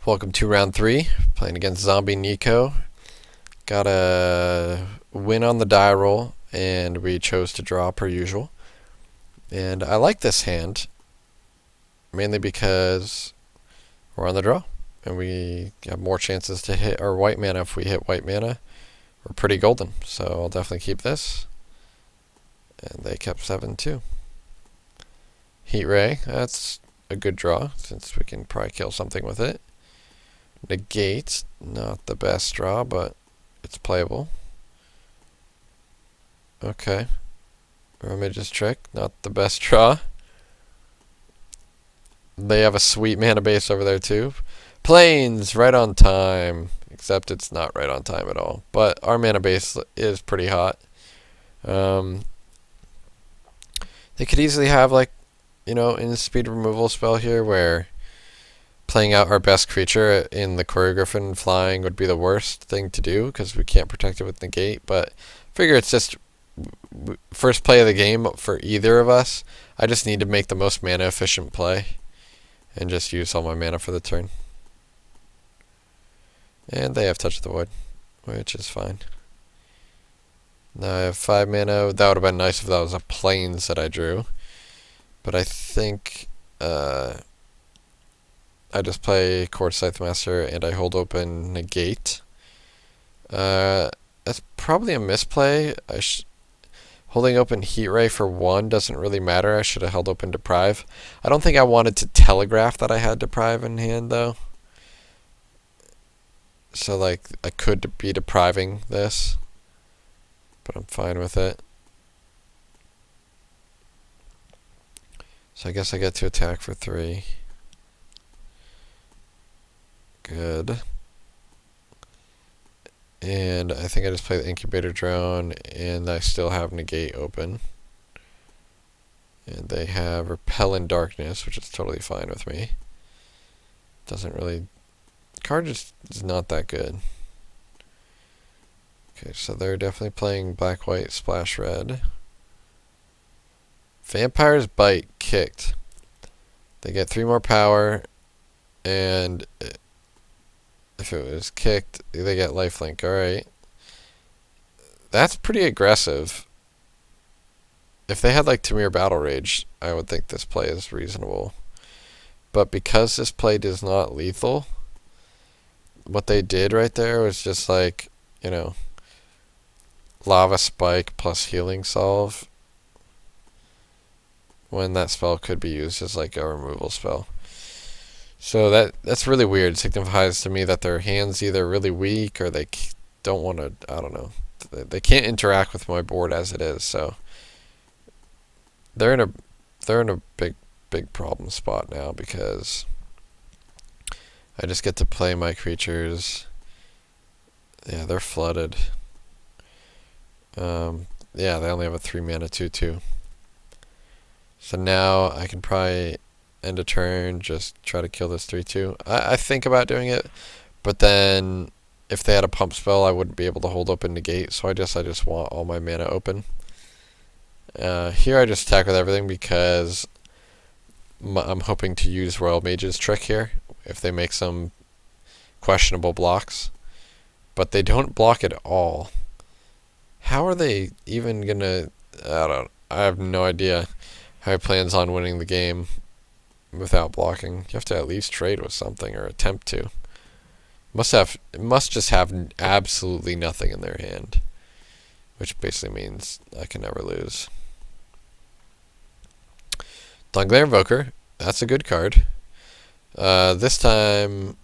Welcome to round 3, playing against ZombieNeko. Got a win on the die roll, and we chose to draw per usual. And I like this hand, mainly because we're on the draw, and we have more chances to hit our white mana if we hit white mana. We're pretty golden, so I'll definitely keep this. And they kept 7 too. Heat Ray, that's a good draw, since we can probably kill something with it. Negate, not the best draw, but it's playable. Okay. Remage's Trick, not the best draw. They have a sweet mana base over there too. Plains, right on time. Except it's not right on time at all. But our mana base is pretty hot. They could easily have in speed removal spell here where playing out our best creature in the Quarry Griffin flying would be the worst thing to do because we can't protect it with negate, but I figure it's just first play of the game for either of us. I just need to make the most mana efficient play and just use all my mana for the turn. And they have Touch the Void, which is fine. Now I have 5 mana. That would have been nice if that was a Plains that I drew, but I think I just play Court Scythe Master and I hold open Negate. That's probably a misplay. Holding open Heat Ray for 1 doesn't really matter. I should have held open Deprive. I don't think I wanted to telegraph that I had Deprive in hand though. So I could be depriving this, but I'm fine with it. So I guess I get to attack for 3. Good. And I think I just play the Incubator Drone, and I still have Negate open. And they have Repel in Darkness, which is totally fine with me. Doesn't really... Card just is not that good. Okay, so they're definitely playing Black-White Splash Red. Vampire's Bite kicked. They get 3 more power, and if it was kicked, they get lifelink. Alright. That's pretty aggressive. If they had Tamir Battle Rage, I would think this play is reasonable. But because this play is not lethal, what they did right there was just Lava Spike plus Healing Solve, when that spell could be used as a removal spell. So that's really weird. It signifies to me that their hand's either really weak or they don't want to, I don't know. They can't interact with my board as it is, so they're in a big problem spot now because I just get to play my creatures. Yeah, they're flooded. Yeah, they only have a 3 mana 2/2. So now I can probably end a turn, just try to kill this 3/2. I think about doing it, but then if they had a pump spell, I wouldn't be able to hold open Negate, so I just want all my mana open. Here I just attack with everything because I'm hoping to use Royal Mage's Trick here if they make some questionable blocks. But they don't block at all. How are they even gonna... I have no idea how he plans on winning the game without blocking. You have to at least trade with something or attempt to. Must just have absolutely nothing in their hand, which basically means I can never lose. Dawnglare Invoker, that's a good card. This time,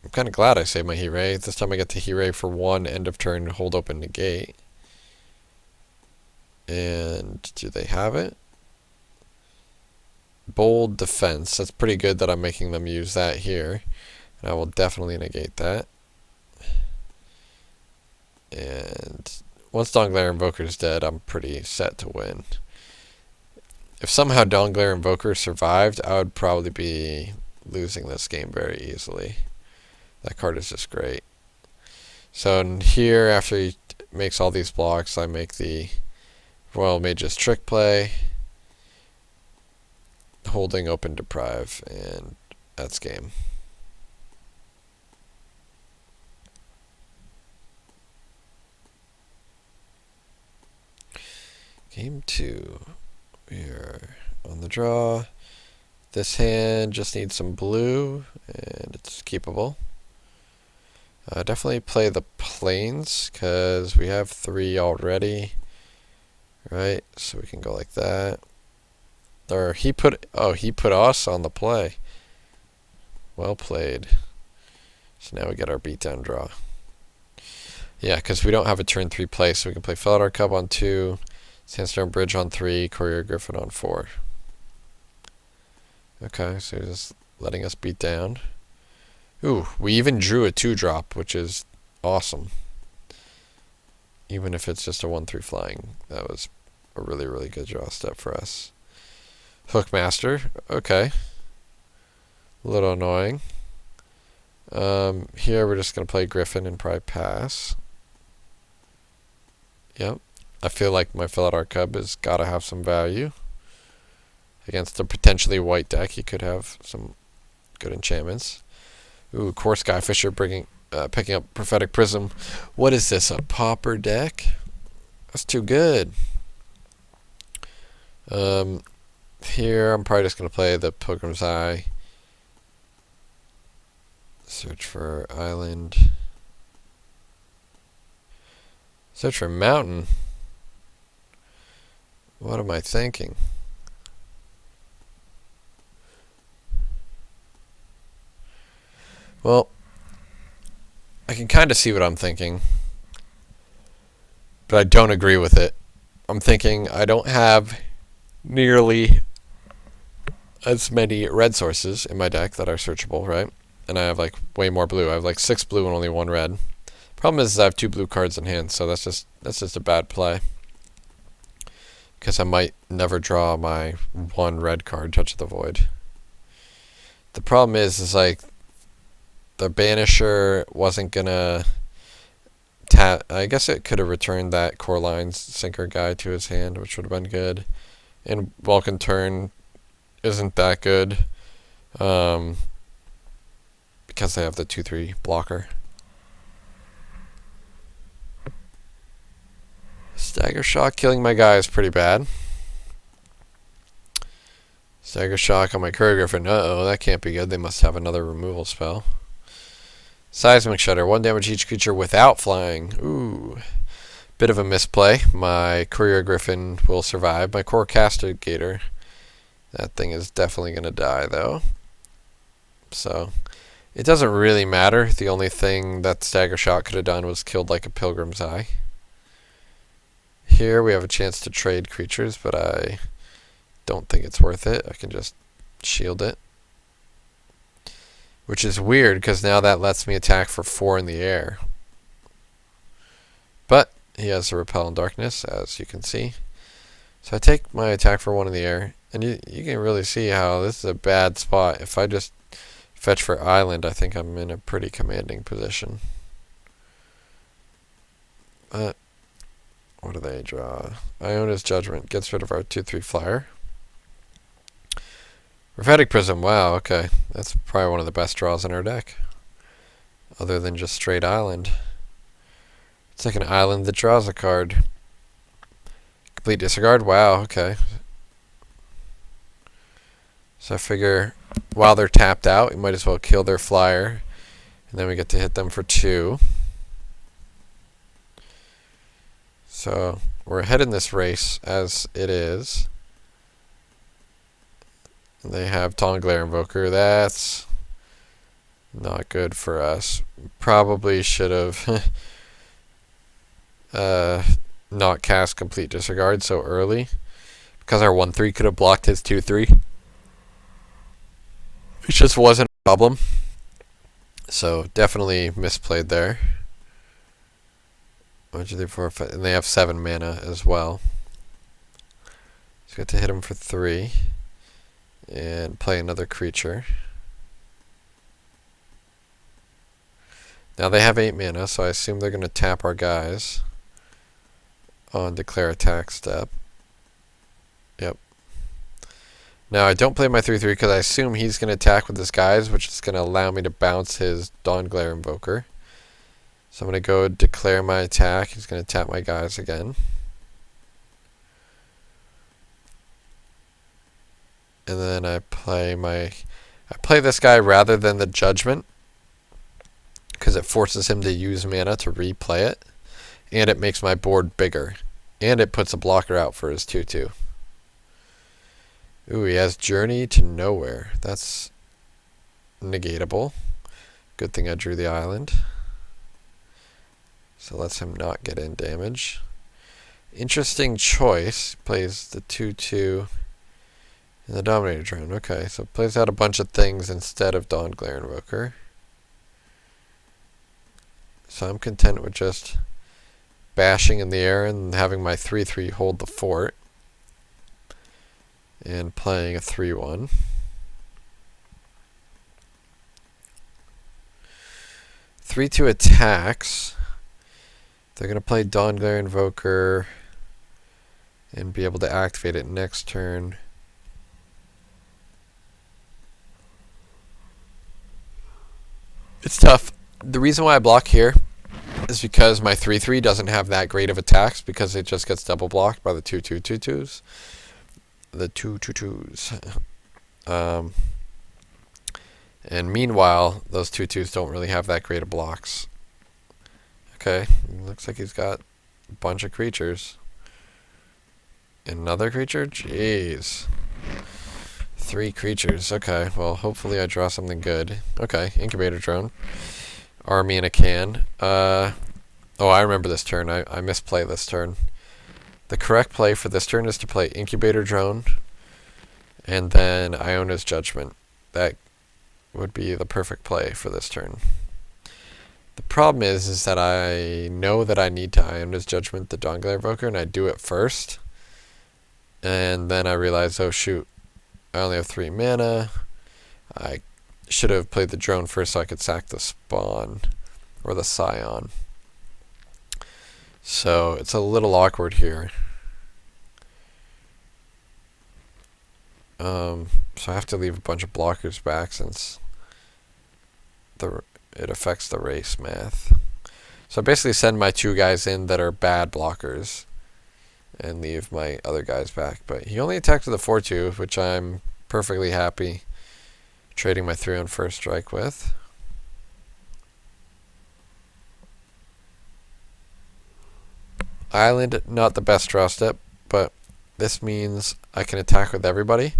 I'm kind of glad I saved my Heat Ray. This time I get to Heat Ray for 1 end of turn, hold open Negate. And do they have it? Bold Defense. That's pretty good that I'm making them use that here. And I will definitely negate that. And once Dawnglare Invoker is dead, I'm pretty set to win. If somehow Dawnglare Invoker survived, I would probably be losing this game very easily. That card is just great. So here, after he makes all these blocks, I make the Royal Mage's Trick play, holding open Deprive, and that's game. Game 2. We are on the draw. This hand just needs some blue, and it's keepable. Definitely play the plains, because we have 3 already. Right, so we can go like that. Or he put us on the play. Well played. So now we get our beatdown draw. Yeah, because we don't have a turn 3 play, so we can play Fill Out Our Cup on 2, Sandstone Bridge on 3, Courier Griffin on 4. Okay, so he's just letting us beat down. Ooh, we even drew a 2-drop, which is awesome. Even if it's just a 1-3 flying. That was a really, really good draw step for us. Hookmaster, okay. A little annoying. Here we're just going to play Griffin and probably pass. Yep. I feel like my Fill Out Our Cub has got to have some value. Against a potentially white deck, he could have some good enchantments. Ooh, Core Skyfisher picking up Prophetic Prism. What is this, a pauper deck? That's too good. Here, I'm probably just going to play the Pilgrim's Eye. Search for island. Search for mountain. What am I thinking? Well, I can kind of see what I'm thinking, but I don't agree with it. I'm thinking I don't have nearly as many red sources in my deck that are searchable, right? And I have like way more blue. I have like 6 blue and only 1 red. Problem is I have 2 blue cards in hand, so that's just a bad play. Because I might never draw my 1 red card, Touch of the Void. The problem is like the Banisher wasn't gonna tap. I guess it could have returned that Core Lines Sinker guy to his hand, which would have been good. And Vulcan Turn isn't that good. Because they have the 2-3 blocker. Stagger Shock killing my guy is pretty bad. Stagger Shock on my Courier Griffin. Uh-oh, that can't be good. They must have another removal spell. Seismic Shudder. 1 damage each creature without flying. Ooh. Bit of a misplay. My Courier Griffin will survive. My Core Castigator. That thing is definitely going to die, though. So, it doesn't really matter. The only thing that Stagger Shock could have done was killed like a Pilgrim's Eye. Here we have a chance to trade creatures, but I don't think it's worth it. I can just shield it. Which is weird, because now that lets me attack for 4 in the air. But he has a Repel in Darkness, as you can see. So I take my attack for 1 in the air, and you can really see how this is a bad spot. If I just fetch for Island, I think I'm in a pretty commanding position. But what do they draw? Iona's Judgment gets rid of our 2-3 flyer. Prophetic Prism, wow, okay. That's probably one of the best draws in our deck. Other than just straight Island. It's like an Island that draws a card. Complete Disregard, wow, okay. So I figure while they're tapped out, we might as well kill their flyer. And then we get to hit them for 2. So we're ahead in this race as it is. They have Tonglair Invoker. That's not good for us. Probably should have not cast Complete Disregard so early. Because our 1-3 could have blocked his 2-3. Which just wasn't a problem. So definitely misplayed there. 1, 2, 3, 4, 5. And they have 7 mana as well. So we get to hit him for 3. And play another creature. Now they have 8 mana, so I assume they're going to tap our guys on Declare Attack step. Yep. Now I don't play my 3-3 because I assume he's going to attack with his guys, which is going to allow me to bounce his Dawnglare Invoker. So I'm going to go declare my attack. He's going to tap my guys again. and then I play this guy rather than the Judgment, because it forces him to use mana to replay it, and it makes my board bigger, and it puts a blocker out for his 2/2. Ooh, he has Journey to Nowhere. That's negatable. Good thing I drew the island. So lets him not get in damage. Interesting choice. Plays the 2/2 in the Dominator Drone. Okay, so plays out a bunch of things instead of Dawnglare Invoker. So I'm content with just bashing in the air and having my 3/3 hold the fort. And playing a 3/1. Three 2 attacks. They're going to play Dawnglare Invoker and be able to activate it next turn. It's tough. The reason why I block here is because my 3/3 doesn't have that great of attacks, because it just gets double blocked by the 2/2/2/2s. The 2/2/2s. And meanwhile, those 2/2s don't really have that great of blocks. Okay, looks like he's got a bunch of creatures. Another creature? Jeez. 3 creatures. Okay, well, hopefully I draw something good. Okay, Incubator Drone. Army in a can. Oh, I remember this turn. I misplay this turn. The correct play for this turn is to play Incubator Drone and then Iona's Judgment. That would be the perfect play for this turn. The problem is that I know that I need to Iona's Judgment the Dawnglare Invoker, and I do it first. And then I realize, oh shoot, I only have 3 mana. I should have played the drone first so I could sack the Spawn or the Scion. So it's a little awkward here. So I have to leave a bunch of blockers back since it affects the race math. So I basically send my 2 guys in that are bad blockers and leave my other guys back. But he only attacked with a 4/2, which I'm perfectly happy trading my 3 on first strike with. Island, not the best draw step, but this means I can attack with everybody.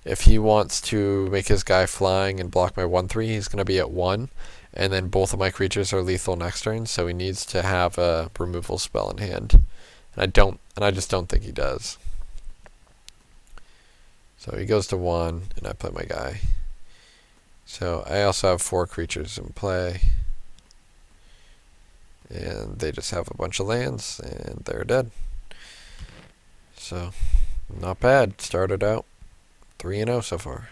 If he wants to make his guy flying and block my 1/3, he's going to be at 1, and then both of my creatures are lethal next turn, so he needs to have a removal spell in hand. And I just don't think he does. So he goes to 1, and I play my guy. So I also have 4 creatures in play. And they just have a bunch of lands, and they're dead. So, not bad. Started out 3-0 so far.